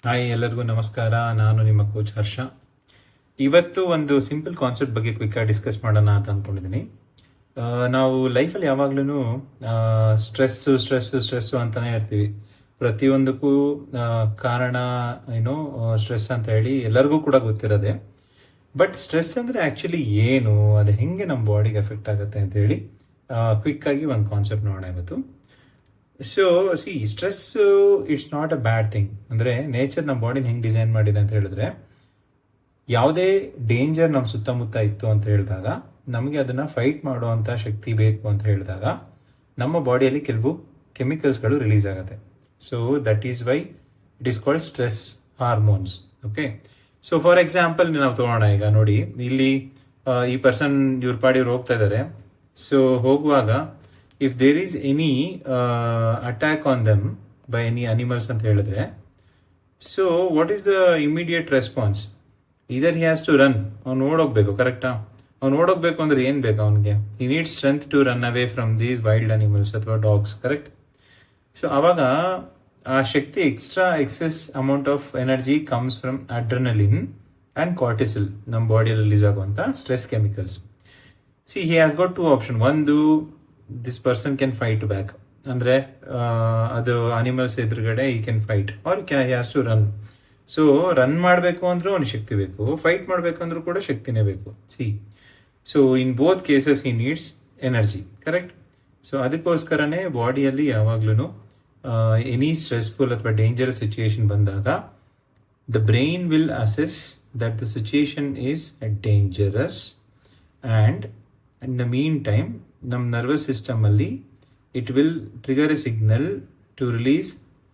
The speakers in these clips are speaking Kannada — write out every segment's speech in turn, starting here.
ಹಾಯ್, ಎಲ್ಲರಿಗೂ ನಮಸ್ಕಾರ. ನಾನು ನಿಮ್ಮ ಕೋಚ್ ಹರ್ಷ. ಇವತ್ತು ಒಂದು ಸಿಂಪಲ್ ಕಾನ್ಸೆಪ್ಟ್ ಬಗ್ಗೆ ಕ್ವಿಕ್ಕಾಗಿ ಡಿಸ್ಕಸ್ ಮಾಡೋಣ ಅಂತ ಅಂದ್ಕೊಂಡಿದ್ದೀನಿ. ನಾವು ಲೈಫಲ್ಲಿ ಯಾವಾಗ್ಲೂ ಸ್ಟ್ರೆಸ್ಸು ಅಂತಲೇ ಇರ್ತೀವಿ. ಪ್ರತಿಯೊಂದಕ್ಕೂ ಕಾರಣ ಸ್ಟ್ರೆಸ್ ಅಂತ ಹೇಳಿ ಎಲ್ಲರಿಗೂ ಕೂಡ ಗೊತ್ತಿರೋದೆ. ಬಟ್ ಸ್ಟ್ರೆಸ್ ಅಂದರೆ ಆ್ಯಕ್ಚುಲಿ ಏನು, ಅದು ಹೆಂಗೆ ನಮ್ಮ ಬಾಡಿಗೆ ಎಫೆಕ್ಟ್ ಆಗುತ್ತೆ ಅಂತ ಹೇಳಿ ಕ್ವಿಕ್ಕಾಗಿ ಒಂದು ಕಾನ್ಸೆಪ್ಟ್ ನೋಡೋಣ ಇವತ್ತು. So stress it's not a bad thing. ಅಂದರೆ ನೇಚರ್ ನಮ್ಮ ಬಾಡಿನ ಹೆಂಗೆ ಡಿಸೈನ್ ಮಾಡಿದೆ ಅಂತ ಹೇಳಿದ್ರೆ, ಯಾವುದೇ ಡೇಂಜರ್ ನಮ್ಮ ಸುತ್ತಮುತ್ತ ಇತ್ತು ಅಂತ ಹೇಳಿದಾಗ, ನಮಗೆ ಅದನ್ನು ಫೈಟ್ ಮಾಡುವಂಥ ಶಕ್ತಿ ಬೇಕು ಅಂತ ಹೇಳಿದಾಗ ನಮ್ಮ ಬಾಡಿಯಲ್ಲಿ ಕೆಲವು ಕೆಮಿಕಲ್ಸ್ಗಳು ರಿಲೀಸ್ ಆಗುತ್ತೆ. So that is why it is called stress hormones. Okay, so for example ನಾವು ತೊಗೊಳ್ಳೋಣ. ಈಗ ನೋಡಿ, ಇಲ್ಲಿ ಈ ಪರ್ಸನ್ ಇವ್ರ ಪಾಡಿಯವ್ರು ಹೋಗ್ತಾ ಇದ್ದಾರೆ. ಸೊ ಹೋಗುವಾಗ if there is any attack on them by any animals ಅಂತ ಹೇಳಿದ್ರೆ, so what is the immediate response? Either he has to run. ಅವ್ನು ಓಡೋಗ್ಬೇಕು. ಕರೆಕ್ಟಾ? ಅವ್ನು ಓಡೋಗ್ಬೇಕು ಅಂದ್ರೆ ಏನು ಬೇಕು ಅವನಿಗೆ? He need strength to run away from these wild animals ಅಥವಾ ಡಾಗ್ಸ್. ಕರೆಕ್ಟ್? ಸೊ ಆವಾಗ ಆ ಶಕ್ತಿ excess amount of energy comes from adrenaline and cortisol, ನಮ್ಮ ಬಾಡಿಯಲ್ಲಿ ರಿಲೀಸ್ ಆಗುವಂಥ stress chemicals. He has got two option. ಒಂದು, this person can fight back, ಅಂದರೆ ಅದು ಅನಿಮಲ್ಸ್ ಎದುರುಗಡೆ ಈ can fight, or has to run. So run ಮಾಡಬೇಕು ಅಂದ್ರೂ ಅವ್ನಿಗೆ ಶಕ್ತಿ ಬೇಕು, ಫೈಟ್ ಮಾಡಬೇಕಂದ್ರೂ ಕೂಡ ಶಕ್ತಿನೇ ಬೇಕು. So in both cases he needs energy. Correct? So ಅದಕ್ಕೋಸ್ಕರನೇ ಬಾಡಿಯಲ್ಲಿ ಯಾವಾಗ್ಲೂ ಎನಿ ಸ್ಟ್ರೆಸ್ಫುಲ್ ಅಥವಾ ಡೇಂಜರಸ್ ಸಿಚುಯೇಷನ್ ಬಂದಾಗ the brain will assess that the situation is dangerous, and in the mean time ನಮ್ಮ ನರ್ವಸ್ ಸಿಸ್ಟಮಲ್ಲಿ it will trigger a signal to release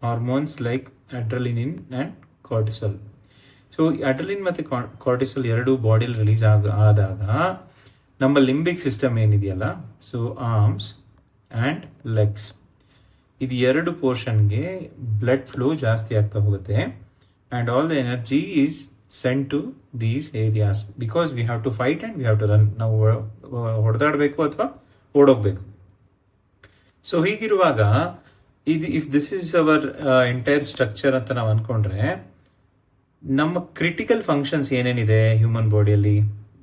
hormones like adrenaline and cortisol. So adrenaline ಮತ್ತು ಕಾರ್ಟಿಸಲ್ ಎರಡು ಬಾಡಿಯಲ್ಲಿ ರಿಲೀಸ್ ಆದಾಗ ನಮ್ಮ ಲಿಂಬಿಕ್ ಸಿಸ್ಟಮ್ ಏನಿದೆಯಲ್ಲ, ಸೊ ಆರ್ಮ್ಸ್ ಆ್ಯಂಡ್ ಲೆಗ್ಸ್, ಇದು ಎರಡು ಪೋರ್ಷನ್ಗೆ ಬ್ಲಡ್ ಫ್ಲೋ ಜಾಸ್ತಿ ಆಗ್ತಾ ಹೋಗುತ್ತೆ. And all the energy is send to these areas because we have to fight and we have to run. ನಾವು ಹೊಡೆದಾಡಬೇಕು ಅಥವಾ ಓಡೋಗ್ಬೇಕು. ಸೊ ಹೀಗಿರುವಾಗ if this is our entire structure ಅಂತ ನಾವು ಅಂದ್ಕೊಂಡ್ರೆ, ನಮ್ಮ ಕ್ರಿಟಿಕಲ್ ಫಂಕ್ಷನ್ಸ್ ಏನೇನಿದೆ ಹ್ಯೂಮನ್ ಬಾಡಿಯಲ್ಲಿ,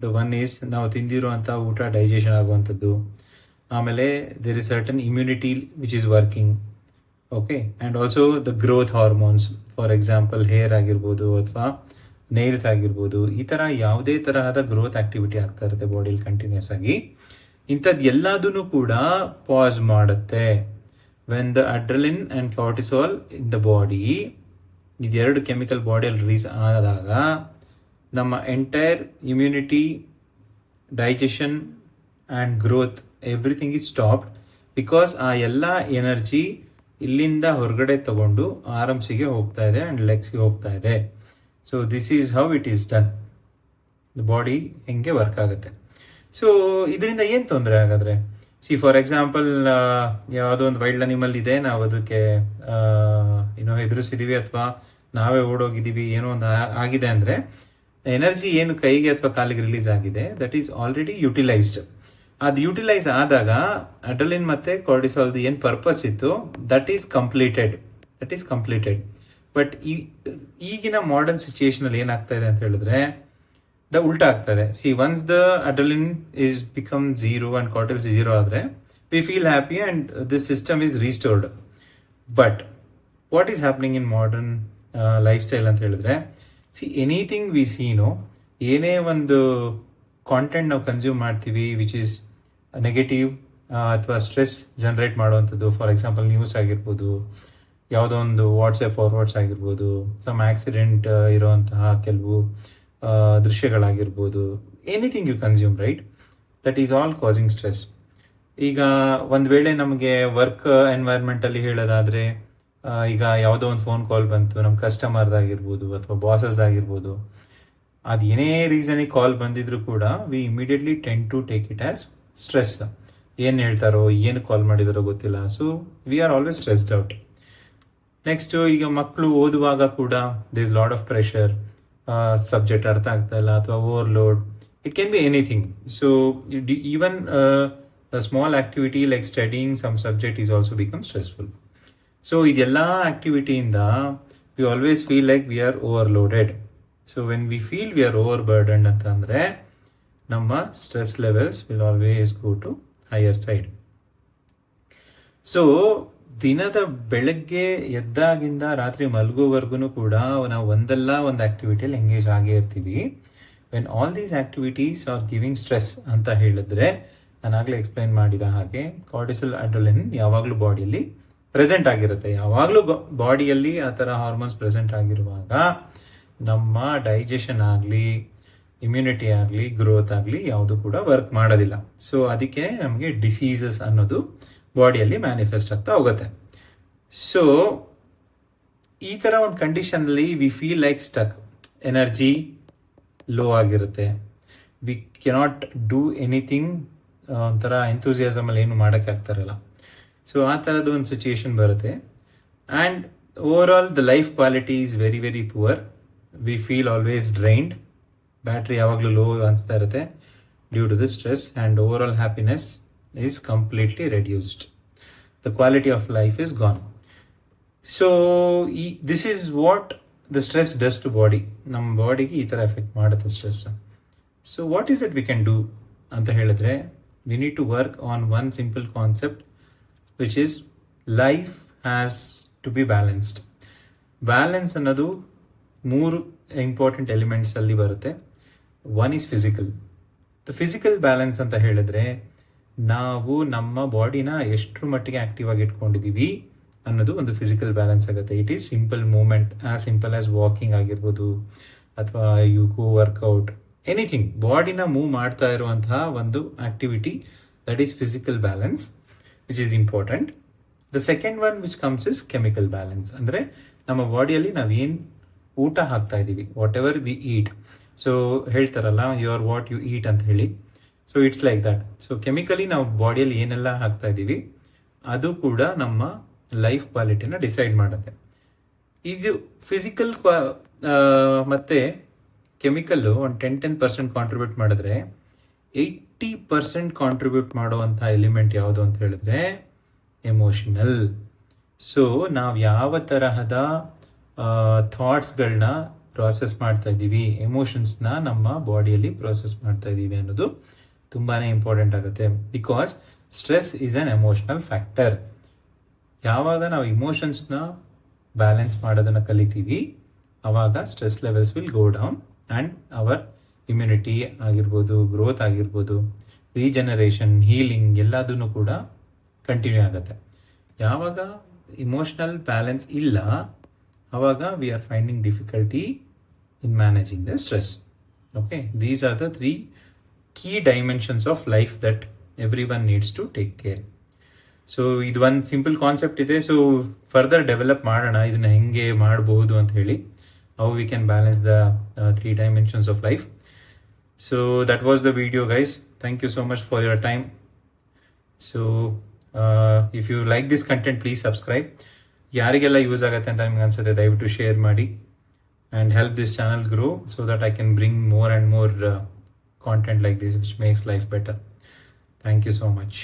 ದ ಒನ್ ಈಸ್ ನಾವು ತಿಂದಿರುವಂಥ ಊಟ ಡೈಜೆಷನ್ ಆಗುವಂಥದ್ದು. ಆಮೇಲೆ there is certain immunity which is working. Okay, and also the growth hormones, for example hair ಆಗಿರ್ಬೋದು ಅಥವಾ ನೇಲ್ಸ್ ಆಗಿರ್ಬೋದು. ಈ ಥರ ಯಾವುದೇ ತರಹದ ಗ್ರೋತ್ ಆಕ್ಟಿವಿಟಿ ಆಗ್ತಾ ಇರುತ್ತೆ ಬಾಡಿಯಲ್ಲಿ ಕಂಟಿನ್ಯೂಸ್ ಆಗಿ. ಇಂಥದ್ದು ಎಲ್ಲದೂ ಕೂಡ ಪಾಸ್ ಮಾಡುತ್ತೆ when the adrenaline and cortisol in the body, ಇದೆರಡು ಕೆಮಿಕಲ್ ಬಾಡಿಯಲ್ಲಿ ರಿಲೀಸ್ ಆದಾಗ ನಮ್ಮ entire immunity, digestion and growth everything is stopped because ಆ ಎಲ್ಲ ಎನರ್ಜಿ ಇಲ್ಲಿಂದ ಹೊರಗಡೆ ತಗೊಂಡು ಆರ್ಮ್ಸಿಗೆ ಹೋಗ್ತಾ ಇದೆ ಆ್ಯಂಡ್ ಲೆಗ್ಸ್ಗೆ ಹೋಗ್ತಾ ಇದೆ. So this is how it is done. The body ಹೆಂಗೆ ವರ್ಕ್ ಆಗುತ್ತೆ. ಸೊ ಇದರಿಂದ ಏನು ತೊಂದರೆ ಹಾಗಾದರೆ? ಫಾರ್ ಎಕ್ಸಾಂಪಲ್, ಯಾವುದೋ ಒಂದು ವೈಲ್ಡ್ ಅನಿಮಲ್ ಇದೆ, ನಾವು ಅದಕ್ಕೆ ಎದುರಿಸಿದ್ದೀವಿ ಅಥವಾ ನಾವೇ ಓಡೋಗಿದ್ದೀವಿ, ಏನೋ ಒಂದು ಆಗಿದೆ ಅಂದರೆ, ಎನರ್ಜಿ ಏನು ಕೈಗೆ ಅಥವಾ ಕಾಲಿಗೆ ರಿಲೀಸ್ ಆಗಿದೆ ದಟ್ ಈಸ್ ಆಲ್ರೆಡಿ ಯುಟಿಲೈಸ್ಡ್. ಅದು ಯುಟಿಲೈಸ್ ಆದಾಗ ಅಡ್ರಲಿನ್ ಮತ್ತು ಕಾರ್ಟಿಸಾಲ್ದು ಏನು ಪರ್ಪಸ್ ಇತ್ತು ದಟ್ ಈಸ್ ಕಂಪ್ಲೀಟೆಡ್. ಬಟ್ ಈಗಿನ ಮಾಡರ್ನ್ ಸಿಚುಯೇಷನಲ್ಲಿ ಏನಾಗ್ತಾ ಇದೆ ಅಂತ ಹೇಳಿದ್ರೆ, ಉಲ್ಟಾ ಆಗ್ತದೆ. Once the adrenaline is become zero and cortisol zero ಆದರೆ we feel happy and this system is restored. But what is happening in modern life style ಅಂತ ಹೇಳಿದ್ರೆ, ಎನಿಥಿಂಗ್ ವಿ ಸೀನೋ, ಏನೇ ಒಂದು ಕಾಂಟೆಂಟ್ ನಾವು ಕನ್ಸ್ಯೂಮ್ ಮಾಡ್ತೀವಿ ವಿಚ್ ಈಸ್ ನೆಗೆಟಿವ್ ಅಥವಾ ಸ್ಟ್ರೆಸ್ ಜನರೇಟ್ ಮಾಡುವಂಥದ್ದು, ಫಾರ್ ಎಕ್ಸಾಂಪಲ್ ನ್ಯೂಸ್ ಆಗಿರ್ಬೋದು, ಯಾವುದೋ ಒಂದು ವಾಟ್ಸಪ್ ಫಾರ್ವರ್ಡ್ಸ್ ಆಗಿರ್ಬೋದು, ಸಮ್ ಆಕ್ಸಿಡೆಂಟ್ ಇರೋವಂತಹ ಕೆಲವು ದೃಶ್ಯಗಳಾಗಿರ್ಬೋದು, anything you consume, right? That is all causing stress. ಈಗ ಒಂದು ವೇಳೆ ನಮಗೆ ವರ್ಕ್ ಎನ್ವೈರ್ಮೆಂಟಲ್ಲಿ ಹೇಳೋದಾದರೆ, ಈಗ ಯಾವುದೋ ಒಂದು ಫೋನ್ ಕಾಲ್ ಬಂತು ನಮ್ಮ ಕಸ್ಟಮರ್ದಾಗಿರ್ಬೋದು ಅಥವಾ ಬಾಸಸ್ದಾಗಿರ್ಬೋದು, ಅದು ಏನೇ ರೀಸನಿಗೆ ಕಾಲ್ ಬಂದಿದ್ರು ಕೂಡ we immediately tend to take it as stress. ಏನು ಹೇಳ್ತಾರೋ, ಏನು ಕಾಲ್ ಮಾಡಿದಾರೋ ಗೊತ್ತಿಲ್ಲ. So we are always stressed out. Next, ಈಗ ಮಕ್ಕಳು ಓದುವಾಗ ಕೂಡ there is lot of pressure, subject ಅರ್ಥ ಆಗ್ತಾ ಇಲ್ಲ ಅಥವಾ overload, it can be anything. So even a small activity like studying some subject is also become stressful. So ಇದೆಲ್ಲ ಆಕ್ಟಿವಿಟಿಯಿಂದ we always feel like we are overloaded. So when we feel we are overburdened ಅಂತಂದರೆ ನಮ್ಮ stress levels will always go to higher side. So ದಿನದ ಬೆಳಗ್ಗೆ ಎದ್ದಾಗಿಂದ ರಾತ್ರಿ ಮಲಗೋವರೆಗೂ ಕೂಡ ನಾವು ಒಂದಲ್ಲ ಒಂದು ಆ್ಯಕ್ಟಿವಿಟಿಯಲ್ಲಿ ಎಂಗೇಜ್ ಆಗೇ ಇರ್ತೀವಿ. When all these activities are giving stress ಅಂತ ಹೇಳಿದ್ರೆ, ನಾನಾಗಲೇ ಎಕ್ಸ್ಪ್ಲೈನ್ ಮಾಡಿದ ಹಾಗೆ ಕಾರ್ಟಿಸಲ್, ಅಡ್ರಿನಲಿನ್ ಯಾವಾಗಲೂ ಬಾಡಿಯಲ್ಲಿ ಪ್ರೆಸೆಂಟ್ ಆಗಿರುತ್ತೆ. ಯಾವಾಗಲೂ ಬಾಡಿಯಲ್ಲಿ ಆ ಥರ ಹಾರ್ಮೋನ್ಸ್ ಪ್ರೆಸೆಂಟ್ ಆಗಿರುವಾಗ ನಮ್ಮ ಡೈಜೆಷನ್ ಆಗಲಿ, ಇಮ್ಯುನಿಟಿ ಆಗಲಿ, ಗ್ರೋತ್ ಆಗಲಿ ಯಾವುದು ಕೂಡ ವರ್ಕ್ ಮಾಡೋದಿಲ್ಲ. ಸೊ ಅದಕ್ಕೆ ನಮಗೆ ಡಿಸೀಸಸ್ ಅನ್ನೋದು ಬಾಡಿಯಲ್ಲಿ ಮ್ಯಾನಿಫೆಸ್ಟ್ ಆಗ್ತಾ ಹೋಗುತ್ತೆ. ಸೊ ಈ ಥರ ಒಂದು ಕಂಡೀಷನಲ್ಲಿ we feel like stuck, energy low ಆಗಿರುತ್ತೆ, ವಿ ಕೆನಾಟ್ ಡೂ ಎನಿಥಿಂಗ್, ಒಂಥರ ಎಂಥೂಸಿಯಾಸಮಲ್ಲಿ ಏನು ಮಾಡೋಕ್ಕೆ ಆಗ್ತಾರಲ್ಲ. ಸೊ ಆ ಥರದ್ದು ಒಂದು ಸಿಚುಯೇಷನ್ ಬರುತ್ತೆ. And over all the life quality is very very poor. We feel always drained, battery ಯಾವಾಗಲೂ ಲೋ ಅನಿಸ್ತಾ ಇರುತ್ತೆ due to the stress, and over all happiness is completely reduced. The quality of life is gone. So this is what the stress does to body. ನಮ್ಮ ಬಾಡಿಗೆ ಈ ಥರ ಎಫೆಕ್ಟ್ ಮಾಡುತ್ತೆ stress. So what is it we can do ಅಂತ ಹೇಳಿದ್ರೆ, we need to work on one simple concept which is life has to be balanced. Balance ಅನ್ನೋದು 3 ಇಂಪಾರ್ಟೆಂಟ್ ಎಲಿಮೆಂಟ್ಸಲ್ಲಿ ಬರುತ್ತೆ. One is physical. The physical balance ಅಂತ ಹೇಳಿದ್ರೆ, ನಾವು ನಮ್ಮ ಬಾಡಿನ ಎಷ್ಟರ ಮಟ್ಟಿಗೆ ಆ್ಯಕ್ಟಿವ್ ಆಗಿ ಇಟ್ಕೊಂಡಿದ್ದೀವಿ ಅನ್ನೋದು ಒಂದು ಫಿಸಿಕಲ್ ಬ್ಯಾಲೆನ್ಸ್ ಆಗುತ್ತೆ. It is simple movement, as simple as walking ಆಗಿರ್ಬೋದು, ಅಥವಾ ಯು ಗೋ ವರ್ಕೌಟ್, ಎನಿಥಿಂಗ್. ಬಾಡಿನ ಮೂವ್ ಮಾಡ್ತಾ ಇರುವಂತಹ ಒಂದು activity, that is physical balance, which is important. The second one which comes is chemical balance. ಅಂದರೆ ನಮ್ಮ ಬಾಡಿಯಲ್ಲಿ ನಾವೇನು ಊಟ ಹಾಕ್ತಾ ಇದ್ದೀವಿ, whatever we eat. So ಹೇಳ್ತಾರಲ್ಲ, you are what you eat ಅಂತ ಹೇಳಿ. So it's like that. So chemically ನಾವು ಬಾಡಿಯಲ್ಲಿ ಏನೆಲ್ಲ ಹಾಕ್ತಾ ಇದ್ದೀವಿ ಅದು ಕೂಡ ನಮ್ಮ ಲೈಫ್ ಕ್ವಾಲಿಟಿನ ಡಿಸೈಡ್ ಮಾಡುತ್ತೆ. ಇದು ಫಿಸಿಕಲ್ ಮತ್ತು ಕೆಮಿಕಲ್ಲು ಒಂದು 10% ಕಾಂಟ್ರಿಬ್ಯೂಟ್ ಮಾಡಿದ್ರೆ 80% ಕಾಂಟ್ರಿಬ್ಯೂಟ್ ಮಾಡುವಂಥ ಎಲಿಮೆಂಟ್ ಯಾವುದು ಅಂತ ಹೇಳಿದ್ರೆ ಎಮೋಷನಲ್. ಸೊ ನಾವು ಯಾವ ತರಹದ ಥಾಟ್ಸ್ಗಳನ್ನ ಪ್ರಾಸೆಸ್ ಮಾಡ್ತಾ ಇದ್ದೀವಿ, ಎಮೋಷನ್ಸ್ನ ನಮ್ಮ ಬಾಡಿಯಲ್ಲಿ ಪ್ರಾಸೆಸ್ ಮಾಡ್ತಾ ಇದ್ದೀವಿ ಅನ್ನೋದು ತುಂಬಾ ಇಂಪಾರ್ಟೆಂಟ್ ಆಗುತ್ತೆ. Because stress is on emotional factor. ಯಾವಾಗ ನಾವು ಇಮೋಷನ್ಸ್ನ ಬ್ಯಾಲೆನ್ಸ್ ಮಾಡೋದನ್ನು ಕಲಿತೀವಿ, ಆವಾಗ stress levels will go down and our immunity ಆಗಿರ್ಬೋದು, ಗ್ರೋತ್ ಆಗಿರ್ಬೋದು, ರೀಜನರೇಷನ್, ಹೀಲಿಂಗ್ ಎಲ್ಲದೂ ಕೂಡ ಕಂಟಿನ್ಯೂ ಆಗುತ್ತೆ. ಯಾವಾಗ ಇಮೋಷನಲ್ ಬ್ಯಾಲೆನ್ಸ್ ಇಲ್ಲ, ಆವಾಗ we are finding difficulty in managing the stress. Okay, these are the 3 key dimensions of life that everyone needs to take care. So ಇದು ಒಂದು ಸಿಂಪಲ್ ಕಾನ್ಸೆಪ್ಟ್ ಇದೆ. ಸೊ ಫರ್ದರ್ ಡೆವಲಪ್ ಮಾಡೋಣ, ಇದನ್ನ ಹೆಂಗೆ ಮಾಡಬಹುದು ಅಂತ ಹೇಳಿ, how we can balance the 3 dimensions of life. So that was the video guys. Thank you so much for your time. So if you like this content, please subscribe. ಯಾರಿಗೆಲ್ಲ ಯೂಸ್ ಆಗುತ್ತೆ ಅಂತ ನಿಮ್ಗೆ ಅನ್ಸುತ್ತೆ ದಯವಿಟ್ಟು ಶೇರ್ ಮಾಡಿ, and help this channel grow so that I can bring more and more content like this which makes life better. Thank you so much.